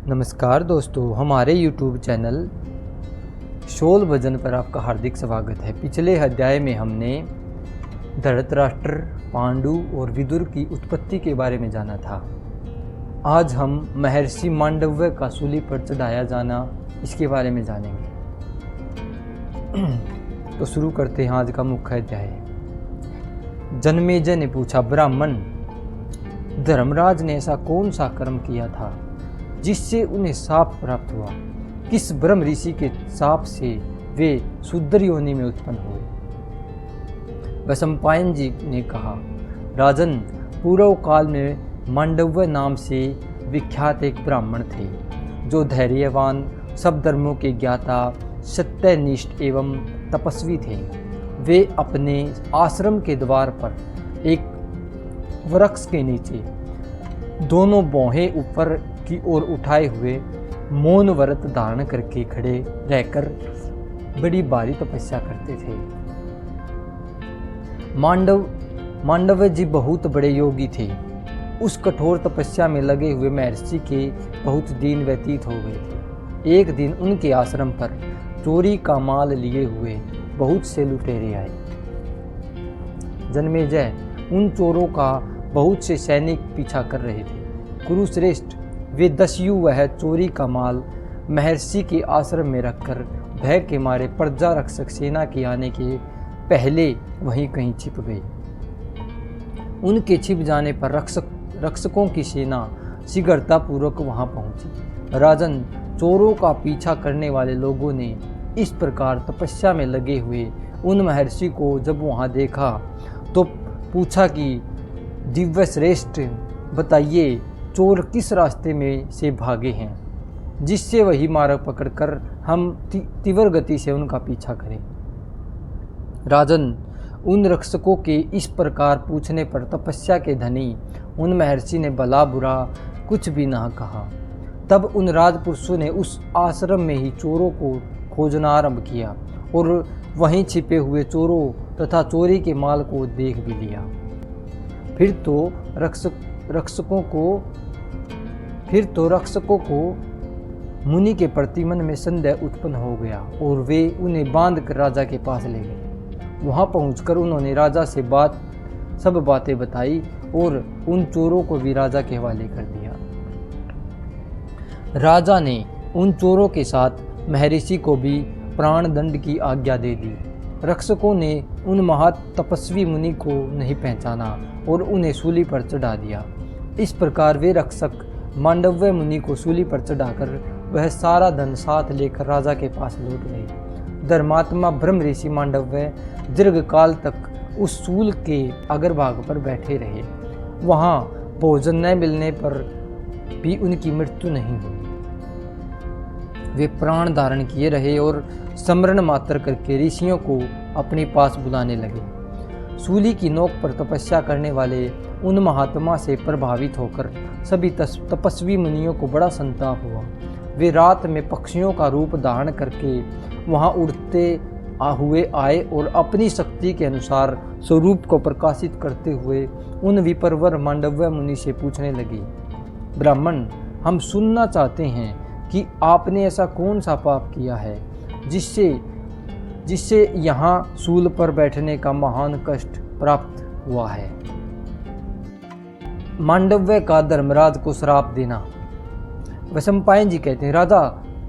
नमस्कार दोस्तों, हमारे YouTube चैनल शोल भजन पर आपका हार्दिक स्वागत है। पिछले अध्याय में हमने धृतराष्ट्र, पांडु और विदुर की उत्पत्ति के बारे में जाना था। आज हम महर्षि मांडव्य का सूली पर चढ़ाया जाना इसके बारे में जानेंगे। तो शुरू करते हैं आज का मुख्य अध्याय। जन्मेजय ने पूछा, ब्राह्मण, धर्मराज ने ऐसा कौन सा कर्म किया था जिससे उन्हें शाप प्राप्त हुआ? किस ब्रह्म ऋषि के शाप से वे शूद्र योनि में उत्पन्न हुए? वैशंपायन जी ने कहा, राजन, पूर्व काल में मांडव्य नाम से विख्यात एक ब्राह्मण थे जो धैर्यवान, सब धर्मों के ज्ञाता, सत्यनिष्ठ एवं तपस्वी थे। वे अपने आश्रम के द्वार पर एक वृक्ष के नीचे दोनों भौहें ऊपर की ओर उठाए हुए मौन व्रत धारण करके खड़े रहकर बड़ी भारी तपस्या करते थे। मांडव्य जी बहुत बड़े योगी थे। उस कठोर तपस्या में लगे हुए महर्षि के बहुत दिन व्यतीत हो गए थे। एक दिन उनके आश्रम पर चोरी का माल लिए हुए बहुत से लुटेरे आए। जन्मेजय, उन चोरों का बहुत से सैनिक पीछा कर रहे थे। कुरुश्रेष्ठ, वे दस्यु वह चोरी का माल महर्षि के आश्रम में रखकर भय के मारे प्रजा रक्षक सेना के आने के पहले वहीं कहीं छिप गए। उनके छिप जाने पर रक्षकों की सेना शीघ्रतापूर्वक वहां पहुंची। राजन, चोरों का पीछा करने वाले लोगों ने इस प्रकार तपस्या में लगे हुए उन महर्षि को जब वहां देखा तो पूछा कि दिव्य श्रेष्ठ, बताइए चोर किस रास्ते में से भागे हैं, जिससे वही मार्ग पकड़कर हम तीव्र गति से उनका पीछा करें। राजन, उन रक्षकों के इस प्रकार पूछने पर तपस्या के धनी उन महर्षि ने भला बुरा कुछ भी न कहा। तब उन राजपुरुषों ने उस आश्रम में ही चोरों को खोजना आरंभ किया और वहीं छिपे हुए चोरों तथा चोरी के माल को देख भी लिया। फिर तो रक्षकों को मुनि के प्रति मन में संदेह उत्पन्न हो गया और वे उन्हें बांध कर राजा के पास ले गए। वहां पहुंचकर उन्होंने राजा से सब बातें बताई और उन चोरों को भी राजा के हवाले कर दिया। राजा ने उन चोरों के साथ महर्षि को भी प्राण दंड की आज्ञा दे दी। रक्षकों ने उन महातपस्वी मुनि को नहीं पहचाना और उन्हें सूली पर चढ़ा दिया। इस प्रकार वे रक्षक मांडव्य मुनि को सूली पर चढ़ाकर वह सारा धन साथ लेकर राजा के पास लौट गए। धर्मात्मा ब्रह्म ऋषि मांडव्य दीर्घ काल तक उस सूल के अग्रभाग पर बैठे रहे। वहां भोजन न मिलने पर भी उनकी मृत्यु नहीं हुई। वे प्राण धारण किए रहे और स्मरण मात्र करके ऋषियों को अपने पास बुलाने लगे। सूली की नोक पर तपस्या करने वाले उन महात्मा से प्रभावित होकर सभी तपस्वी मुनियों को बड़ा संताप हुआ। वे रात में पक्षियों का रूप धारण करके वहां उड़ते हुए आए और अपनी शक्ति के अनुसार स्वरूप को प्रकाशित करते हुए उन विप्रवर मांडव्य मुनि से पूछने लगे, ब्राह्मण, हम सुनना चाहते हैं कि आपने ऐसा कौन सा पाप किया है जिससे यहाँ सूल पर बैठने का महान कष्ट प्राप्त हुआ है? मांडव्य का धर्मराज को श्राप देना। वैशंपायन जी कहते हैं, राजा,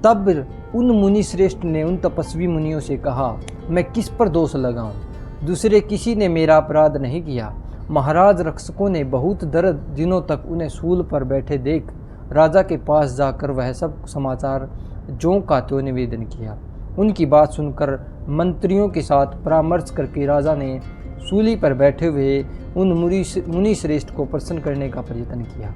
तब उन मुनि श्रेष्ठ ने उन तपस्वी मुनियों से कहा, मैं किस पर दोष लगाऊं? दूसरे किसी ने मेरा अपराध नहीं किया। महाराज रक्षकों ने बहुत दिनों तक उन्हें सूल पर बैठे देख राजा के पास जाकर वह सब समाचार ज्यों का त्यों निवेदन किया। उनकी बात सुनकर मंत्रियों के साथ परामर्श करके राजा ने सूली पर बैठे हुए उन मुनि श्रेष्ठ को प्रसन्न करने का प्रयत्न किया।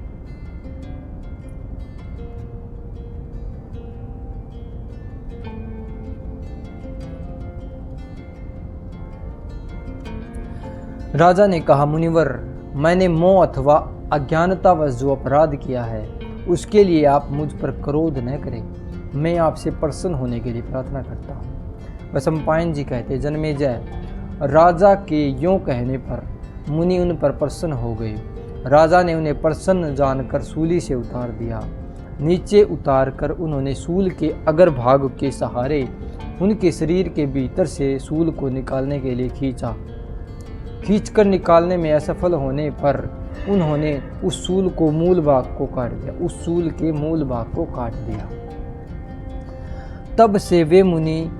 राजा ने कहा, मुनिवर, मैंने मोह अथवा अज्ञानतावश जो अपराध किया है उसके लिए आप मुझ पर क्रोध न करें। मैं आपसे प्रसन्न होने के लिए प्रार्थना करता हूँ। वैशंपायन जी कहते, जन्मेजय, राजा के यों कहने पर मुनि उन पर प्रसन्न हो गए। राजा ने उन्हें प्रसन्न जानकर सूली से उतार दिया। नीचे उतार कर उन्होंने सूल के अगर भाग के सहारे उनके शरीर के भीतर से सूल को निकालने के लिए खींचकर निकालने में असफल होने पर उन्होंने उस सूल को मूल भाग को काट दिया, उस सूल के मूल भाग को काट दिया। तब से वे मुनि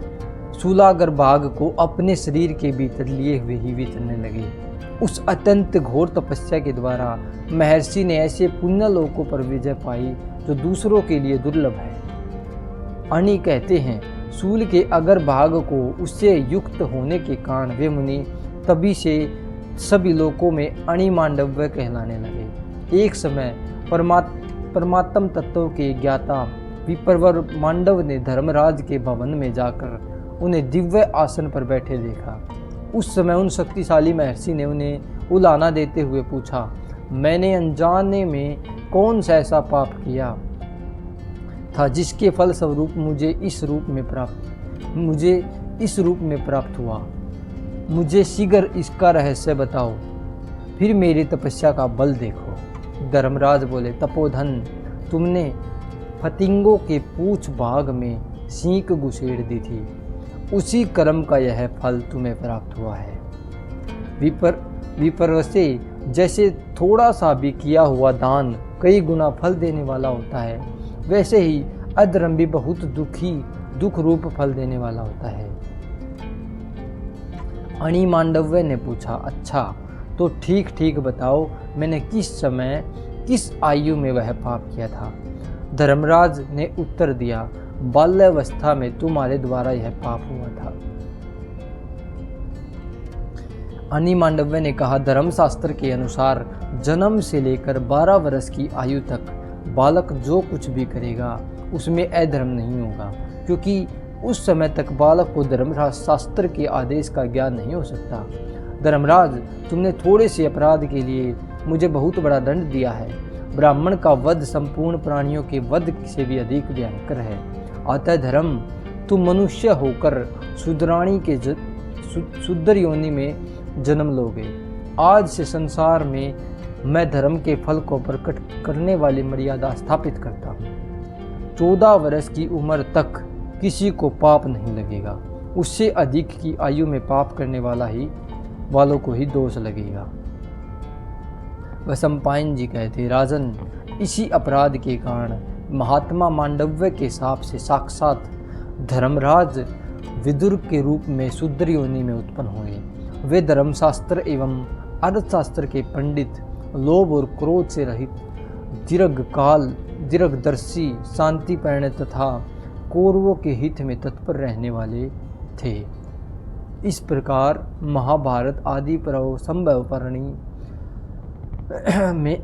सूलागर भाग को अपने शरीर के भीतर लिए हुए ही विचरने लगे। उस अत्यंत घोर तपस्या के द्वारा महर्षि ने ऐसे पुण्य लोकों पर विजय पाई जो दूसरों के लिए दुर्लभ है। अणि कहते हैं, सूल के अगर भाग को उससे युक्त होने के कारण वे मुनि तभी से सभी लोकों में अणि मांडव्य कहलाने लगे। एक समय परमात्म तत्व के ज्ञाता विप्रवर मांडव ने धर्मराज के भवन में जाकर उन्हें दिव्य आसन पर बैठे देखा। उस समय उन शक्तिशाली महर्षि ने उन्हें उलाहना देते हुए पूछा, मैंने अनजाने में कौन सा ऐसा पाप किया था जिसके फल स्वरूप मुझे इस रूप में प्राप्त हुआ। मुझे शीघ्र इसका रहस्य बताओ, फिर मेरी तपस्या का बल देखो। धर्मराज बोले, तपोधन, तुमने फतिंगों के पूछ भाग में सींक घुसेड़ दी थी, उसी कर्म का यह फल तुम्हें प्राप्त हुआ है। विपर से जैसे थोड़ा सा भी किया हुआ दान कई गुना फल देने वाला होता है, वैसे ही अधर्म भी बहुत दुख रूप फल देने वाला होता है। अणि मांडव्य ने पूछा, अच्छा तो ठीक ठीक बताओ, मैंने किस समय किस आयु में वह पाप किया था? धर्मराज ने उत्तर दिया, बाल्यावस्था में तुम्हारे द्वारा यह पाप हुआ था। अणि मांडव्य ने कहा, धर्मशास्त्र के अनुसार जन्म से लेकर 12 वर्ष की आयु तक बालक जो कुछ भी करेगा उसमें अधर्म नहीं होगा, क्योंकि उस समय तक बालक को धर्मशास्त्र के आदेश का ज्ञान नहीं हो सकता। धर्मराज, तुमने थोड़े से अपराध के लिए मुझे बहुत बड़ा दंड दिया है। ब्राह्मण का वध संपूर्ण प्राणियों के वध से भी अधिक भयंकर है। अतः धर्म, तुम मनुष्य होकर शूद्राणी के शूद्र योनि में जन्म लोगे। आज से संसार में मैं धर्म के फल को प्रकट करने वाली मर्यादा स्थापित करता हूँ। 14 वर्ष की उम्र तक किसी को पाप नहीं लगेगा, उससे अधिक की आयु में पाप करने वालों को ही दोष लगेगा। वैशंपायन जी कहते, राजन, इसी अपराध के कारण महात्मा मांडव्य के शाप से साक्षात धर्मराज विदुर के रूप में शूद्र योनि में उत्पन्न हुए। वे धर्मशास्त्र एवं अर्थशास्त्र के पंडित, लोभ और क्रोध से रहित, दीर्घदर्शी, शांतिपूर्ण तथा कौरवों के हित में तत्पर रहने वाले थे। इस प्रकार महाभारत आदि पर्व संभव परणी में